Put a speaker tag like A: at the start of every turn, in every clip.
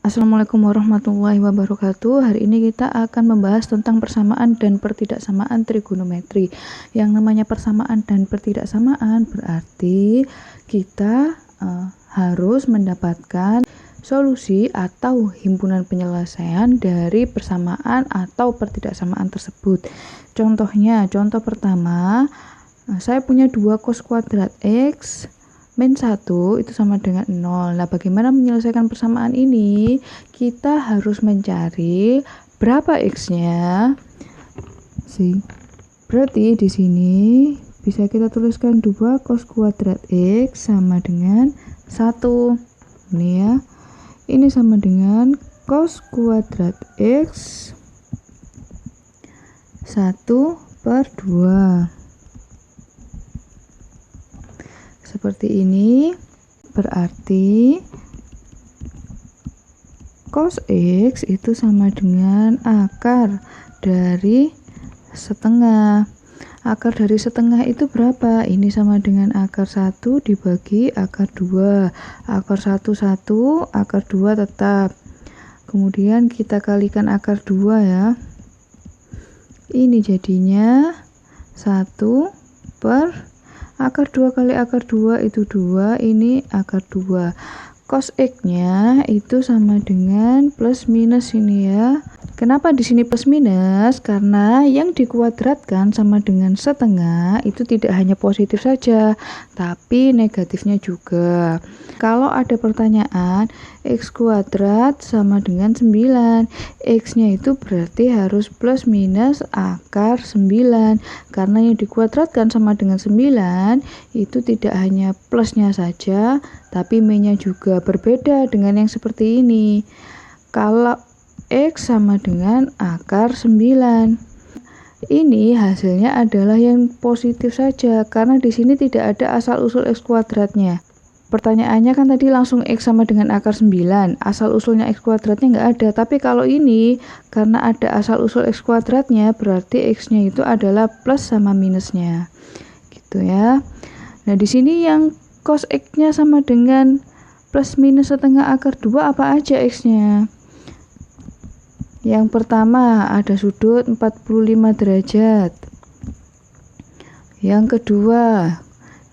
A: Assalamualaikum warahmatullahi wabarakatuh. Hari ini kita akan membahas tentang persamaan dan pertidaksamaan trigonometri. Yang namanya persamaan dan pertidaksamaan berarti kita harus mendapatkan solusi atau himpunan penyelesaian dari persamaan atau pertidaksamaan tersebut. Contohnya, contoh pertama, saya punya 2 cos kuadrat X min 1 itu sama dengan 0. Nah, bagaimana menyelesaikan persamaan ini? Kita harus mencari berapa X-nya. Berarti di sini bisa kita tuliskan 2 cos kuadrat X sama dengan 1. Ini ya. Ini sama dengan cos kuadrat X 1/2. Seperti ini, berarti cos X itu sama dengan akar dari setengah. Akar dari setengah itu berapa? Ini sama dengan akar 1 dibagi akar 2. Akar 1 1, akar 2 tetap. Kemudian kita kalikan akar 2 ya. Ini jadinya 1 per akar 2 kali akar 2 itu 2, ini akar 2. Cos X-nya itu sama dengan plus minus ini ya. Kenapa di sini plus minus? Karena yang dikuadratkan sama dengan setengah itu tidak hanya positif saja, tapi negatifnya juga. Kalau ada pertanyaan, X kuadrat sama dengan 9. X-nya itu berarti harus plus minus akar 9. Karena yang dikuadratkan sama dengan 9, itu tidak hanya plusnya saja, tapi min-nya juga. Berbeda dengan yang seperti ini. Kalau X sama dengan akar 9. Ini hasilnya adalah yang positif saja, karena di sini tidak ada asal-usul X kuadratnya. Pertanyaannya kan tadi langsung X sama dengan akar 9, asal-usulnya X kuadratnya nggak ada. Tapi kalau ini, karena ada asal-usul X kuadratnya, berarti X-nya itu adalah plus sama minusnya. Gitu ya. Nah, di sini yang cos X-nya sama dengan plus minus setengah akar 2, apa aja X-nya? Yang pertama ada sudut 45 derajat. Yang kedua,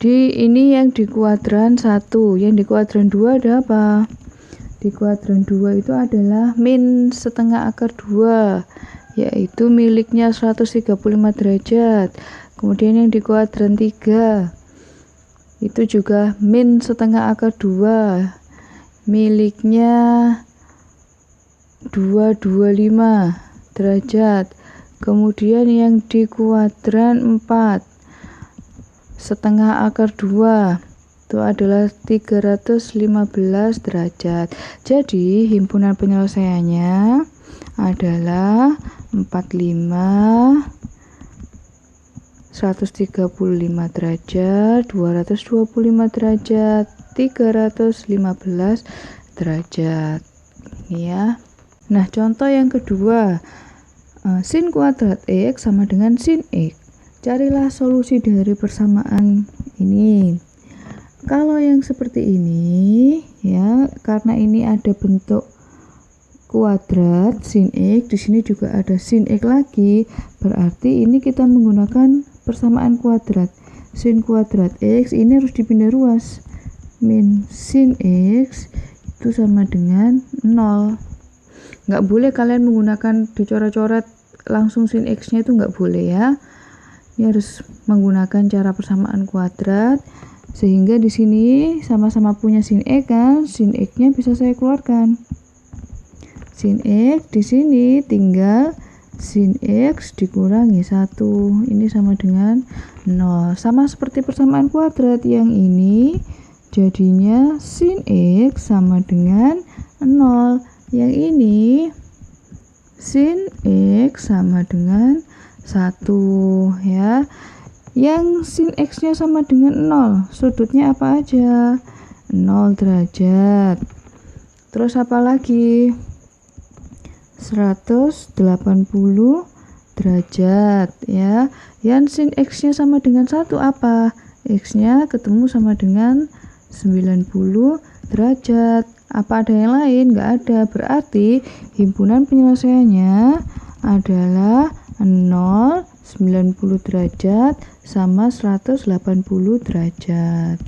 A: ini yang di kuadran 1, yang di kuadran 2 ada apa? Di kuadran 2 itu adalah min setengah akar 2, yaitu miliknya 135 derajat. Kemudian yang di kuadran 3 itu juga min setengah akar 2, miliknya 225 derajat. Kemudian yang di kuadran 4 setengah akar 2 itu adalah 315 derajat. Jadi himpunan penyelesaiannya adalah 45, 135 derajat, 225 derajat, 315 derajat. Ini ya. Nah, contoh yang kedua, sin kuadrat X sama dengan sin X. Carilah solusi dari persamaan ini. Kalau yang seperti ini ya, karena ini ada bentuk kuadrat sin X, di sini juga ada sin X lagi, berarti ini kita menggunakan persamaan kuadrat. Sin kuadrat X ini harus dipindah ruas. Min sin X itu sama dengan 0. Nggak boleh kalian menggunakan dicoret-coret langsung sin X-nya, itu nggak boleh ya. Ini harus menggunakan cara persamaan kuadrat, sehingga di sini sama-sama punya sin X kan, sin X-nya bisa saya keluarkan. Sin X di sini tinggal sin X dikurangi 1, ini sama dengan 0. Sama seperti persamaan kuadrat, yang ini jadinya sin X sama dengan 0. Yang ini sin X sama dengan 1 ya. Yang sin X-nya sama dengan 0, sudutnya apa aja? 0 derajat. Terus apa lagi? 180 derajat ya. Yang sin X-nya sama dengan 1 apa? X-nya ketemu sama dengan 90 derajat. Apa ada yang lain? Nggak ada. Berarti himpunan penyelesaiannya adalah 0, 90 derajat sama 180 derajat.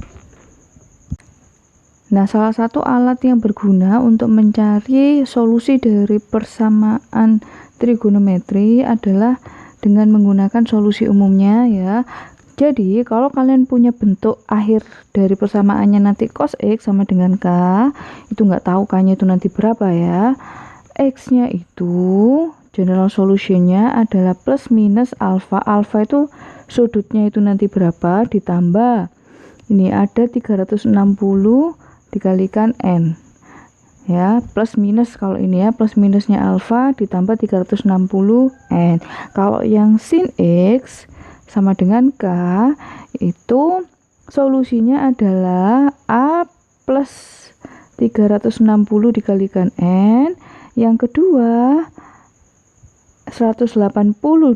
A: Nah, salah satu alat yang berguna untuk mencari solusi dari persamaan trigonometri adalah dengan menggunakan solusi umumnya ya. Jadi, kalau kalian punya bentuk akhir dari persamaannya nanti cos X sama dengan K, itu nggak tahu K-nya itu nanti berapa ya. X-nya itu, general solutionnya adalah plus minus alfa. Alfa itu sudutnya itu nanti berapa, ditambah. Ini ada 360 dikalikan N. Ya, plus minus kalau ini ya, plus minusnya alfa ditambah 360 N. Kalau yang sin X sama dengan K, itu solusinya adalah A plus 360 dikalikan N. Yang kedua 180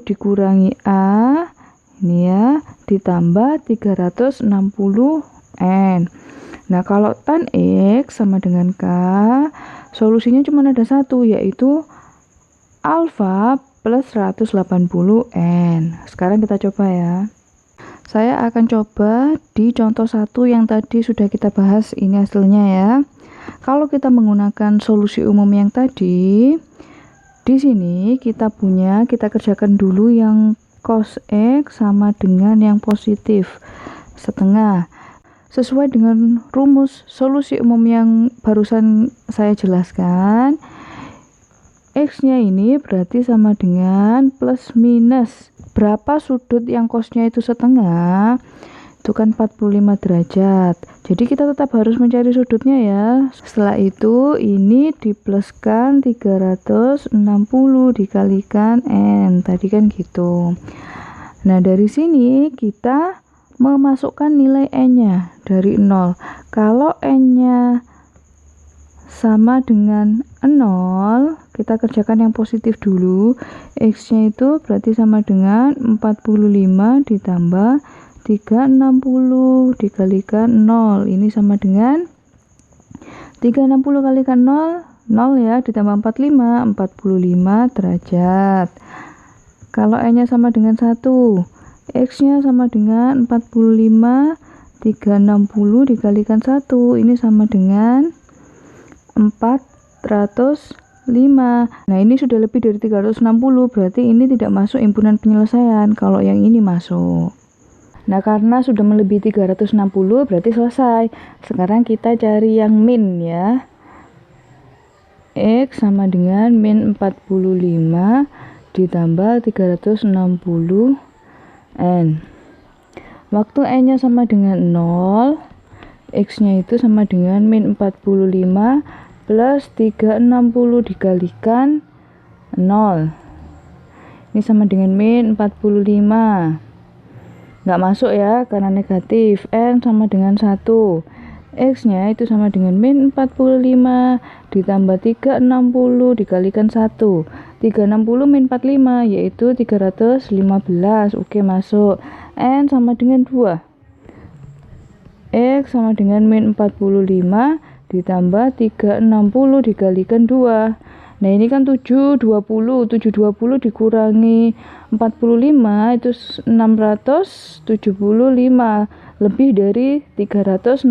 A: dikurangi A, ini ya, ditambah 360 N. Nah, kalau tan X sama dengan K, solusinya cuma ada satu, yaitu alfa plus 180 N. Sekarang kita coba ya. Saya akan coba di contoh 1 yang tadi sudah kita bahas, ini hasilnya ya. Kalau kita menggunakan solusi umum yang tadi, di sini kita kerjakan dulu yang cos X sama dengan yang positif setengah. Sesuai dengan rumus solusi umum yang barusan saya jelaskan, X-nya ini berarti sama dengan plus minus. Berapa sudut yang cosnya itu setengah? Itu kan 45 derajat. Jadi kita tetap harus mencari sudutnya ya. Setelah itu ini dipluskan 360 dikalikan N. Tadi kan gitu. Nah, dari sini kita memasukkan nilai N-nya dari 0. Kalau N-nya sama dengan 0, kita kerjakan yang positif dulu. X-nya itu berarti sama dengan 45 ditambah 360 dikalikan 0. Ini sama dengan 360 kalikan 0, 0 ya, ditambah 45 derajat. Kalau N-nya sama dengan 1, X-nya sama dengan 45, 360 dikalikan 1, ini sama dengan 405. Nah, ini sudah lebih dari 360, berarti ini tidak masuk himpunan penyelesaian. Kalau yang ini masuk. Nah, karena sudah melebihi 360, berarti selesai. Sekarang kita cari yang min ya. X sama dengan min 45 ditambah 360 N. Waktu N-nya sama dengan 0, X-nya itu sama dengan min 45 plus 360 dikalikan 0. Ini sama dengan min 45. Nggak masuk ya, karena negatif. N sama dengan 1. X-nya itu sama dengan min 45 ditambah 360 dikalikan 1. 360 min 45 yaitu 315. Oke, masuk. N sama dengan 2. X sama dengan min 45 ditambah 360 dikalikan 2. Nah, ini kan 720 dikurangi 45 itu 675, lebih dari 360,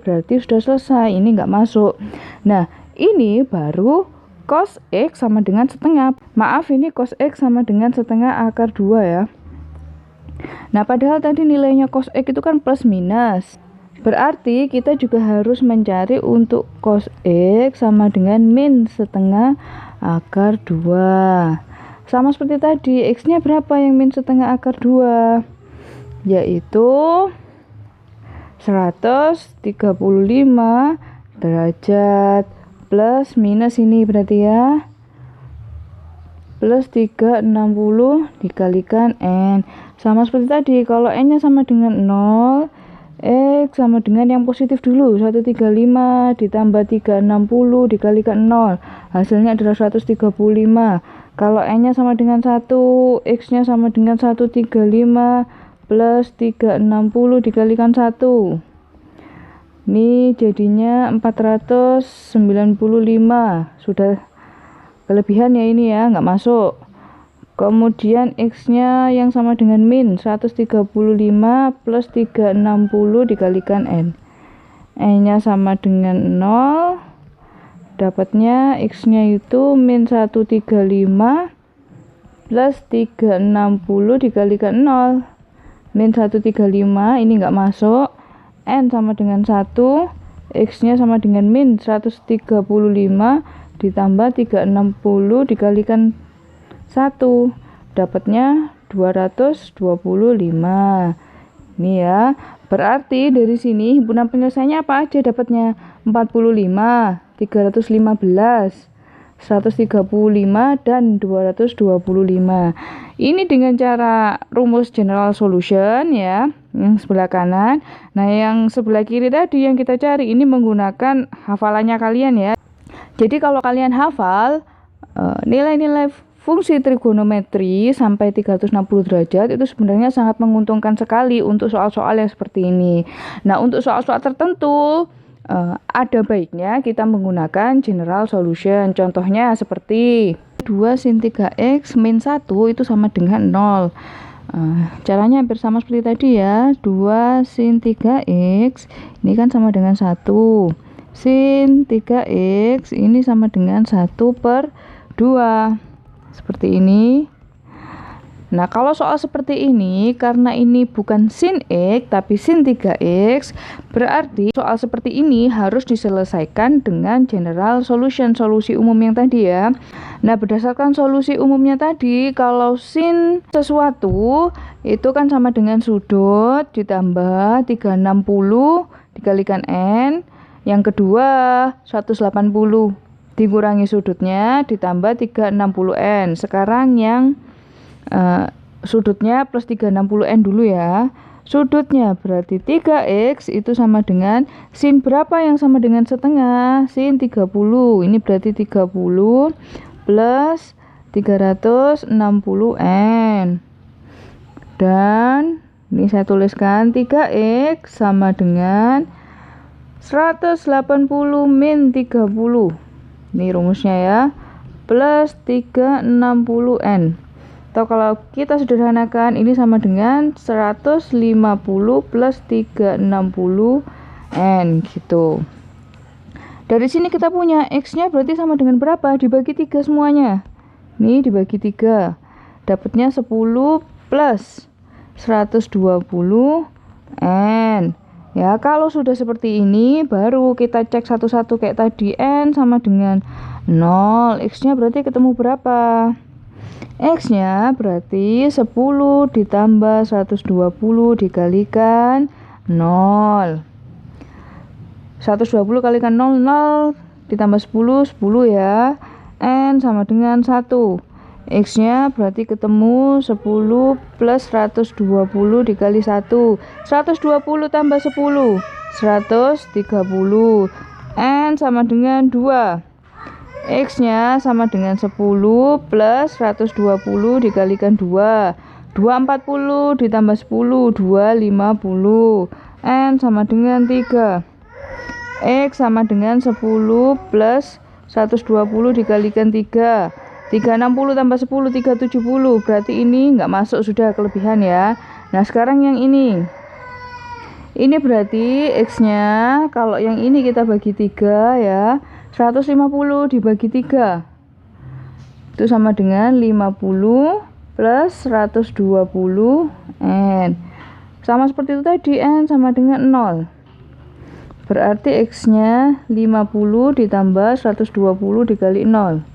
A: berarti sudah selesai. Ini nggak masuk. Nah, ini baru cos X sama dengan setengah. Maaf, ini cos X sama dengan setengah akar 2 ya. Nah, padahal tadi nilainya cos X itu kan plus minus. Berarti kita juga harus mencari untuk cos X sama dengan min setengah akar 2. Sama seperti tadi, X-nya berapa yang min setengah akar 2? Yaitu 135 derajat. Plus minus ini berarti ya. Plus 360 dikalikan N. Sama seperti tadi, kalau N-nya sama dengan 0, X sama dengan yang positif dulu, 135 ditambah 360 dikalikan 0, hasilnya adalah 135. Kalau N-nya sama dengan 1, X-nya sama dengan 135 plus 360 dikalikan 1. Ini jadinya 495. Sudah kelebihan ya ini ya, nggak masuk. Kemudian X-nya yang sama dengan min 135 plus 360 dikalikan N. N-nya sama dengan 0. Dapatnya X-nya itu min 135 plus 360 dikalikan 0. Min 135 ini nggak masuk. N sama dengan 1. X-nya sama dengan min 135 ditambah 360 dikalikan 1. Dapatnya 225. Ini ya. Berarti dari sini himpunan penyelesaiannya apa aja dapatnya? 45, 315, 135 dan 225. Ini dengan cara rumus general solution ya, yang sebelah kanan. Nah, yang sebelah kiri tadi yang kita cari ini menggunakan hafalannya kalian ya. Jadi kalau kalian hafal nilai-nilai fungsi trigonometri sampai 360 derajat itu sebenarnya sangat menguntungkan sekali untuk soal-soal yang seperti ini. Nah, untuk soal-soal tertentu ada baiknya kita menggunakan general solution. Contohnya seperti 2 sin 3x min 1 itu sama dengan 0. Caranya hampir sama seperti tadi ya. 2 sin 3x ini kan sama dengan 1. Sin 3x ini sama dengan 1/2. Seperti ini. Nah, kalau soal seperti ini, karena ini bukan sin X, tapi sin 3X, berarti soal seperti ini harus diselesaikan dengan general solution, solusi umum yang tadi ya. Nah, berdasarkan solusi umumnya tadi, kalau sin sesuatu, itu kan sama dengan sudut, ditambah 360, dikalikan N. Yang kedua, 180, dikurangi sudutnya, ditambah 360N. Sekarang yang sudutnya plus 360N dulu ya. Sudutnya berarti 3X itu sama dengan sin berapa yang sama dengan setengah? Sin 30. Ini berarti 30 plus 360N. Dan ini saya tuliskan 3X sama dengan 180 min 30. Ini rumusnya ya. Plus 360N. Atau kalau kita sederhanakan ini sama dengan 150 plus 360 N gitu. Dari sini kita punya X-nya berarti sama dengan berapa? Dibagi 3 semuanya. Ini dibagi 3. Dapatnya 10 plus 120 N. Ya, kalau sudah seperti ini baru kita cek satu-satu kayak tadi. N sama dengan 0. X-nya berarti ketemu berapa? X-nya berarti 10 ditambah 120 dikalikan 0. 120 kalikan 0, 0 ditambah 10, 10 ya. N sama dengan 1. X-nya berarti ketemu 10 plus 120 dikali 1. 120 tambah 10, 130. N sama dengan 2. X-nya sama dengan 10 plus 120 dikalikan 2. 240 ditambah 10, 250. N sama dengan 3. X sama dengan 10 plus 120 dikalikan 3. 360 tambah 10, 370. Berarti ini nggak masuk, sudah kelebihan ya. Nah, sekarang yang ini. Ini berarti X-nya, kalau yang ini kita bagi 3 ya. 150 dibagi 3 itu sama dengan 50 plus 120 N. Sama seperti itu tadi, N sama dengan 0. Berarti X-nya 50 ditambah 120 dikali 0.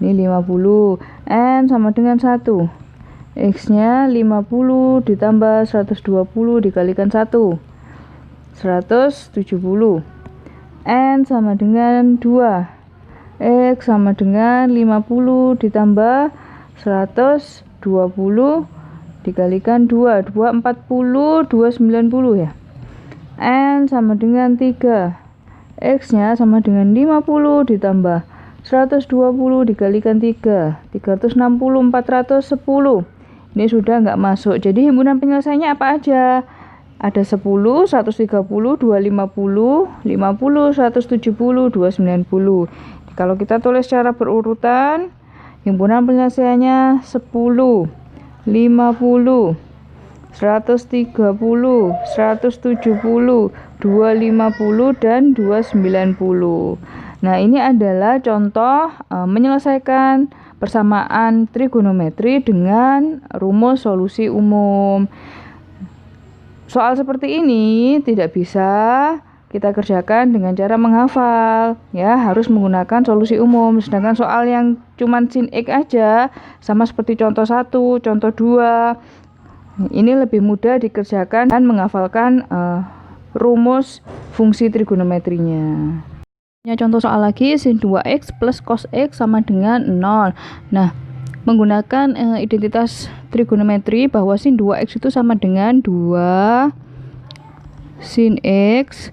A: Ini 50. N sama dengan 1. X-nya 50 ditambah 120 dikalikan 1. 170. N sama dengan 2. X sama dengan 50 ditambah 120 dikalikan 2. 240, 290 ya. N sama dengan 3. X-nya sama dengan 50 ditambah 120 dikalikan 3. 360, 410. Ini sudah nggak masuk. Jadi himpunan penyelesaiannya apa aja? ada 10, 130, 250, 50, 170, 290. Kalau kita tulis secara berurutan, himpunan penyelesaiannya 10, 50, 130, 170, 250 dan 290. Nah, ini adalah contoh menyelesaikan persamaan trigonometri dengan rumus solusi umum. Soal seperti ini tidak bisa kita kerjakan dengan cara menghafal, ya, harus menggunakan solusi umum. Sedangkan soal yang cuman sin X aja, sama seperti contoh 1, contoh 2, ini lebih mudah dikerjakan dan menghafalkan rumus fungsi trigonometrinya. Contoh soal lagi, sin 2x plus cos x sama dengan 0. Nah, menggunakan identitas trigonometri bahwa sin 2x itu sama dengan 2 sin x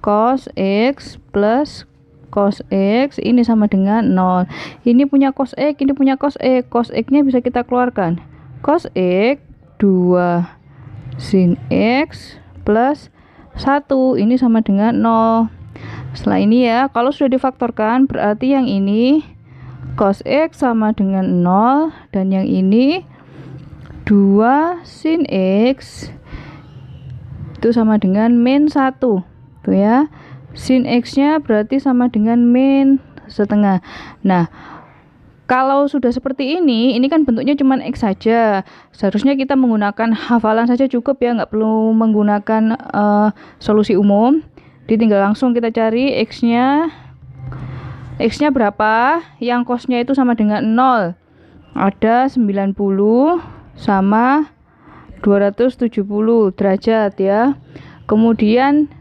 A: cos x plus cos x, ini sama dengan 0. Ini punya cos x, ini punya cos x. Cos x-nya bisa kita keluarkan. Cos x 2 sin x plus 1, ini sama dengan 0. Setelah ini ya, kalau sudah difaktorkan berarti yang ini cos x sama dengan 0 dan yang ini 2 sin x itu sama dengan min 1. Tuh ya. Sin x-nya berarti sama dengan min setengah. Nah, kalau sudah seperti ini kan bentuknya cuma x saja. Seharusnya kita menggunakan hafalan saja cukup ya, nggak perlu menggunakan solusi umum. Tinggal langsung kita cari x-nya berapa, yang cosnya itu sama dengan 0. Ada 90 sama 270 derajat ya. Kemudian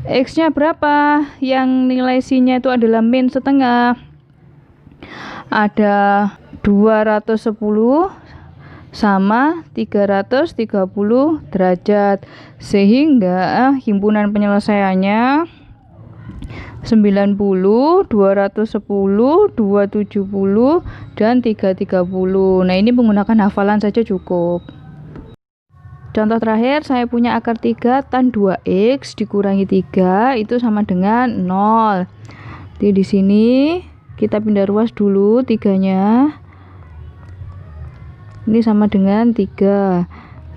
A: x-nya berapa, yang nilai sin-nya itu adalah min setengah. Ada 210 sama 330 derajat, sehingga himpunan penyelesaiannya 90, 210, 270, dan 330. Nah, ini menggunakan hafalan saja cukup. Contoh terakhir, saya punya akar 3 tan 2x dikurangi 3 itu sama dengan 0. Jadi di sini kita pindah ruas dulu 3-nya. Ini sama dengan 3.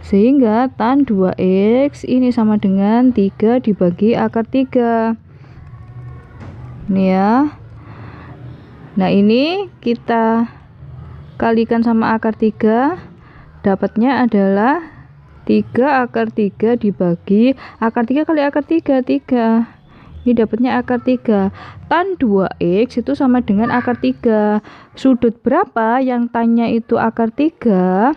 A: Sehingga tan 2x ini sama dengan 3 dibagi akar 3. Ini ya. Nah, ini kita kalikan sama akar 3. Dapatnya adalah 3 akar 3 dibagi akar 3 kali akar 3, 3. Ini dapatnya akar 3. Tan 2x itu sama dengan akar 3. Sudut berapa yang tannya itu akar 3?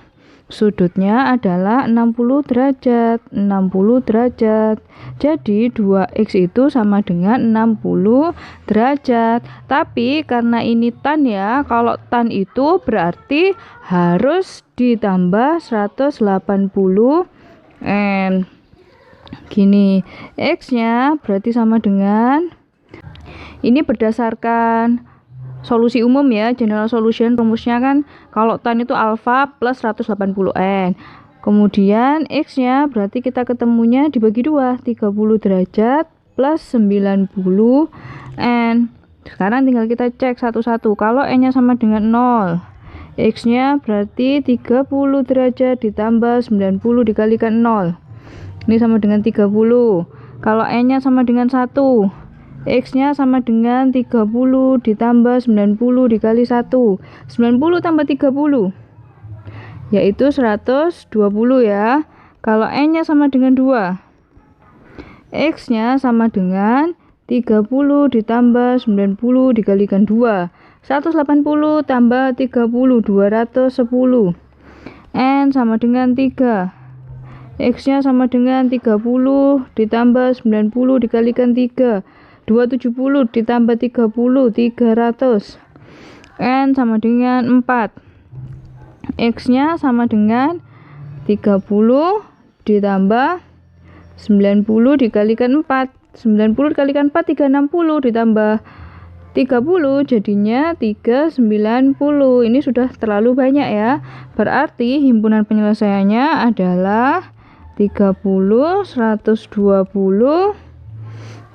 A: Sudutnya adalah 60 derajat. 60 derajat. Jadi 2x itu sama dengan 60 derajat. Tapi karena ini tan ya, kalau tan itu berarti harus ditambah 180 n. Gini, x-nya berarti sama dengan, ini berdasarkan solusi umum ya, general solution. Rumusnya kan kalau tan itu alfa plus 180 n. Kemudian x-nya berarti kita ketemunya dibagi 2, 30 derajat plus 90 n. Sekarang tinggal kita cek satu-satu. Kalau n-nya sama dengan 0, x-nya berarti 30 derajat ditambah 90 dikalikan 0. Ini sama dengan 30. Kalau n-nya sama dengan 1, x-nya sama dengan 30 ditambah 90 dikali 1. 90 tambah 30 yaitu 120 ya. Kalau n-nya sama dengan 2, x-nya sama dengan 30 ditambah 90 dikalikan 2. 180 tambah 30, 210. N sama dengan 3. X-nya sama dengan 30 ditambah 90 dikalikan 3. 270 ditambah 30, 300. N sama dengan 4. X-nya sama dengan 30 ditambah 90 dikalikan 4. 90 dikalikan 4, 360 ditambah 30 jadinya 390. Ini sudah terlalu banyak ya. Berarti himpunan penyelesaiannya adalah 30, 120,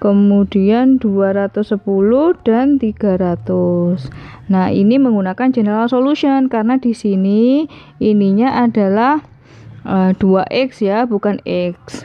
A: kemudian 210 dan 300. Nah, ini menggunakan general solution karena di sini ininya adalah 2x ya, bukan x.